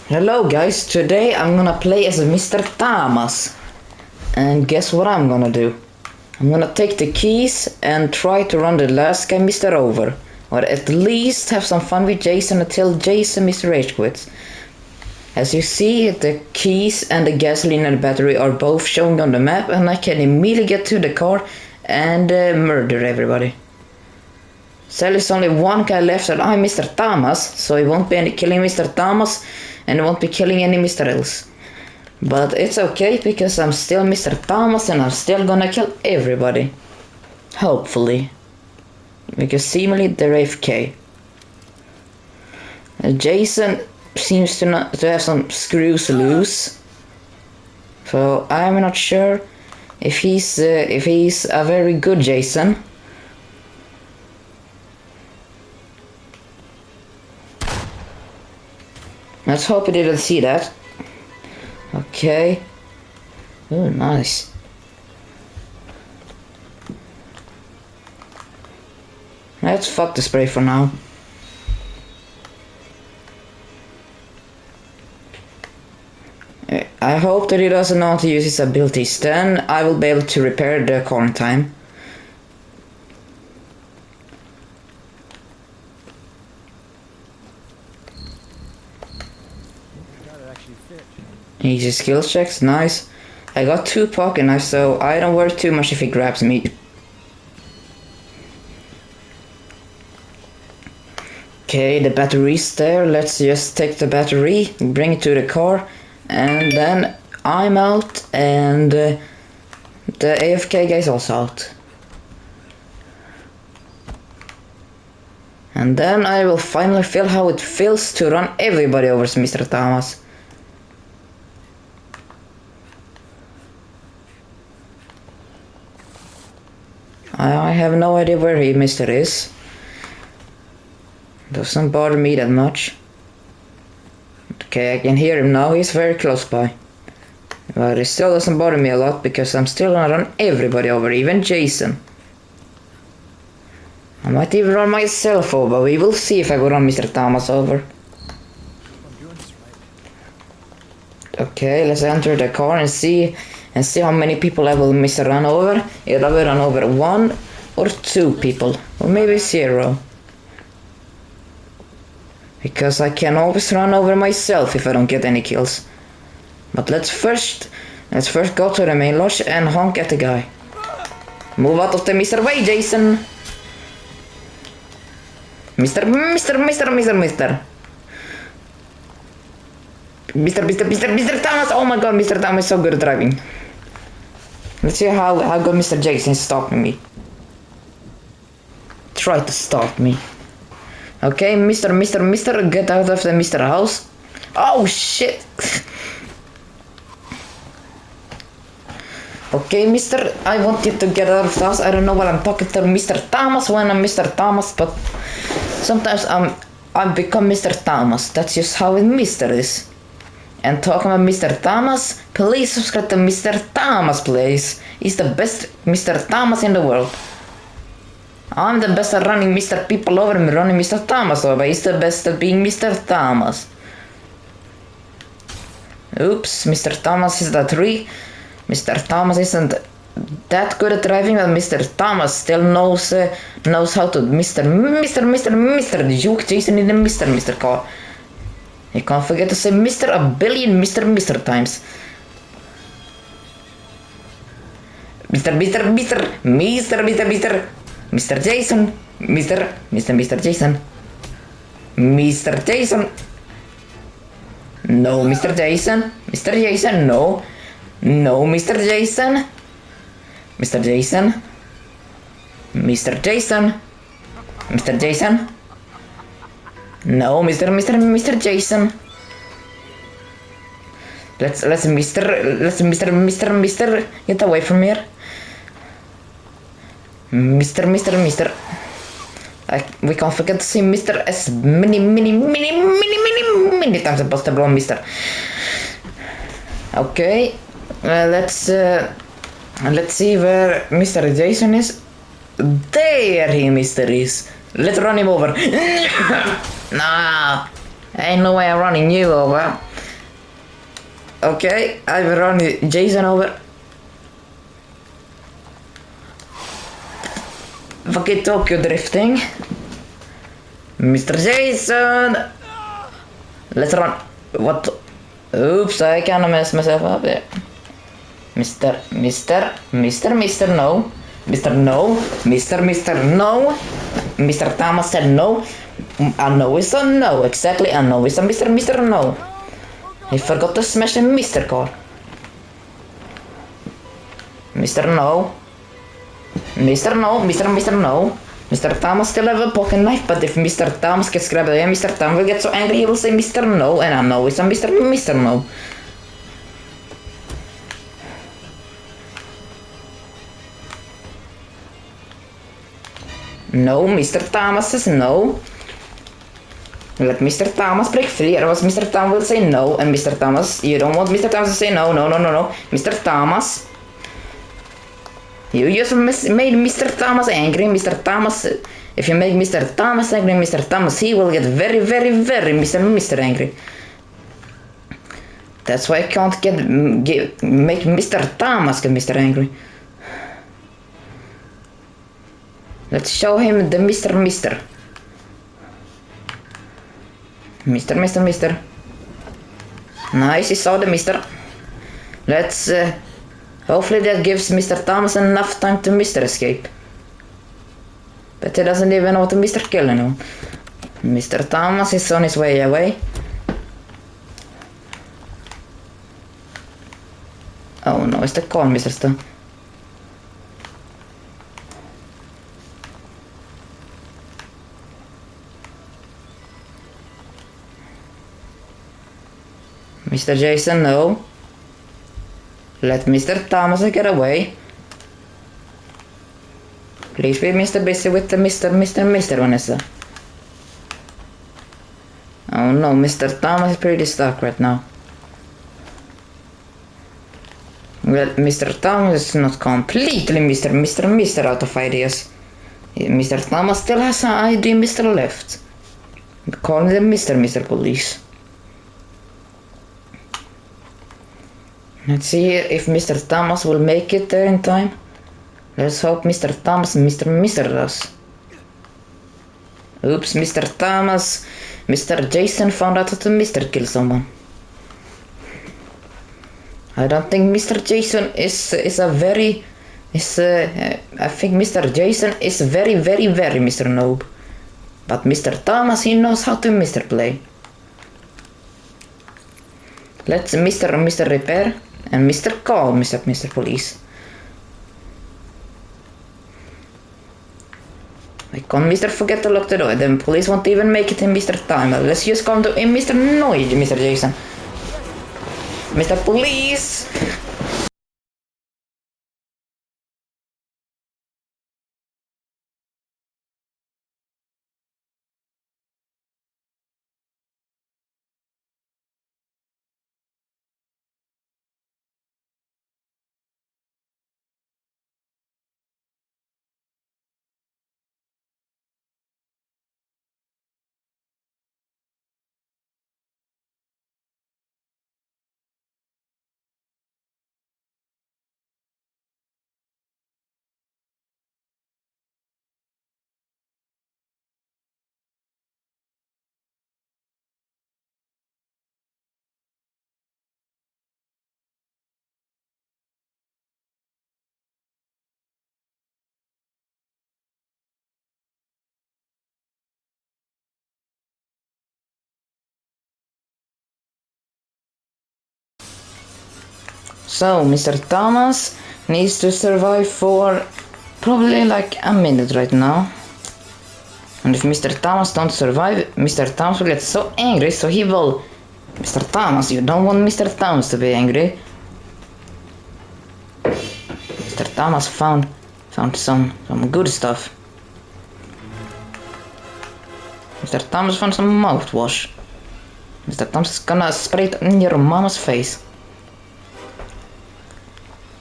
Hello guys, today I'm gonna play as Mr. Thamas. And guess what I'm gonna do? I'm gonna take the keys and try to run the last guy Mr. over. Or at least have some fun with Jason until Jason Mr. Rage quits. As you see, the keys and the gasoline and the battery are both showing on the map, and I can immediately get to the car and murder everybody. So there's only one guy left, and I'm Mr. Thamas, so it won't be any killing Mr. Thamas, and it won't be killing any Mr. Else. But it's okay, because I'm still Mr. Thamas, and I'm still gonna kill everybody. Hopefully. Because seemingly they're AFK. Jason seems to have some screws loose. So I'm not sure if he's a very good Jason. Let's hope he didn't see that. Okay. Oh, nice. Let's fuck the spray for now. I hope that he doesn't know how to use his abilities, then I will be able to repair the car in time. Easy skill checks, nice. I got 2 pocket knives, so I don't worry too much if he grabs me. Okay, the battery's there. Let's just take the battery, bring it to the car, and then I'm out, and the AFK guy's also out. And then I will finally feel how it feels to run everybody over Mr. Thamas. I have no idea where he Mr. is. Doesn't bother me that much. Okay, I can hear him now, he's very close by. But it still doesn't bother me a lot, because I'm still gonna run everybody over, even Jason. I might even run myself over, we will see if I will run Mr. Thamas over. Okay, let's enter the car and see how many people I will Mr. run over. Either I will run over 1 or 2 people, or maybe 0. Because I can always run over myself if I don't get any kills. But let's first go to the main lodge and honk at the guy. Move out of the Mr. way, Jason! Mr. Thamas! Oh my god, Mr. Thamas is so good at driving. Let's see how good Mr. Jason is stopping me. Try to stop me. Okay, Mr. Get out of the Mr. house. Oh shit! Okay, Mr. I want you to get out of the house. I don't know why I'm talking to Mr. Thamas when I'm Mr. Thamas, but sometimes I become Mr. Thamas. That's just how Mr. is. And talking about Mr. Thamas, please subscribe to Mr. Thamas, please. He's the best Mr. Thamas in the world. I'm the best at running Mr. People over and running Mr. Thamas over. He's the best at being Mr. Thamas. Oops, Mr. Thamas is the 3. Mr. Thamas isn't that good at driving, but Mr. Thamas still knows how to Mr. Juke Jason in the Mr. car. You can't forget to say Mr. a billion Mr. times. Mr. Jason. Mr. Jason. Mr. Jason. No, Mr. Jason. Mr. Jason, no. No, Mr. Jason. Mr. Jason. Mr. Jason. Mr. Jason. No, Mr. Jason. Let's Mr. Get away from here. Mr. We can't forget to say Mr. as many times as possible, Mr. Okay, let's see where Mr. Jason is. There he Mr. is. Let's run him over. Nah, ain't no way I'm running you over. Okay, I've run Jason over. Fucking Tokyo drifting. Mr. Jason! Let's run. What? Oops, I kinda messed myself up there. Mr. No. Mr. No. Mr. No. Mr. Thamas said no. A no is a no. Exactly, a no is a Mr. No. He forgot to smash a Mr. car. Mr. No. Mr. No. Mr. No. Mr. Thamas still have a pocket knife, but if Mr. Thamas gets grabbed again, Mr. Thamas will get so angry he will say Mr. No, and a no is a Mr. No. No, Mr. Thamas says no. Let Mr. Thamas break free, otherwise Mr. Thamas will say no, and Mr. Thamas, you don't want Mr. Thamas to say no. Mr. Thamas. You just made Mr. Thamas angry, Mr. Thamas. If you make Mr. Thamas angry, Mr. Thamas, he will get very Mr. angry. That's why I can't make Mr. Thamas get Mr. angry. Let's show him the Mr. Mr. Nice, he saw the Mr. Let's hopefully that gives Mr. Thamas enough time to Mr. escape. But he doesn't even know to Mr. kill anyone. Mr. Thamas is on his way away. Oh no, it's the call, Mr. Stone. Mr. Jason, no. Let Mr. Thamas get away. Please be Mr. Busy with the Mr. Vanessa. Oh no, Mr. Thamas is pretty stuck right now. Well, Mr. Thamas is not completely Mr. out of ideas. Mr. Thamas still has an idea Mr. left. Calling them Mr. Police. Let's see if Mr. Thamas will make it there in time. Let's hope Mr. Thamas and Mr. does. Oops, Mr. Thamas. Mr. Jason found out how to Mr. kill someone. I don't think Mr. Jason is a very... I think Mr. Jason is very Mr. Noob. But Mr. Thamas, he knows how to Mr. play. Let's Mr. Repair and Mr. Call Mr. Police. I can't Mr. forget to lock the door, then police won't even make it in Mr. Timer. Let's just come to in Mr. Noise, Mr. Jason. Mr. Police! So, Mr. Thamas needs to survive for probably like a minute right now. And if Mr. Thamas don't survive, Mr. Thamas will get so angry, so he will... Mr. Thamas, you don't want Mr. Thamas to be angry. Mr. Thamas found some good stuff. Mr. Thamas found some mouthwash. Mr. Thamas is gonna spray it in your mama's face.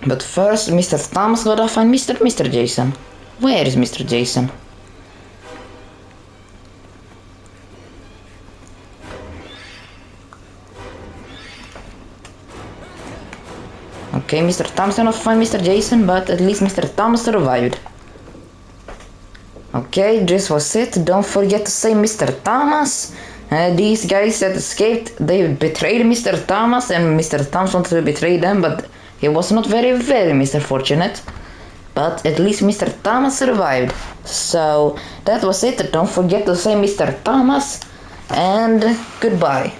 But first, Mr. Thamas gotta find Mr. Jason. Where is Mr. Jason? Okay, Mr. Thamas cannot find Mr. Jason, but at least Mr. Thamas survived. Okay, this was it. Don't forget to say Mr. Thamas. These guys that escaped, they betrayed Mr. Thamas, and Mr. Thamas wanted to betray them, but he was not very, very Mr. Fortunate. But at least Mr. Thamas survived. So that was it. Don't forget to say Mr. Thamas, and goodbye.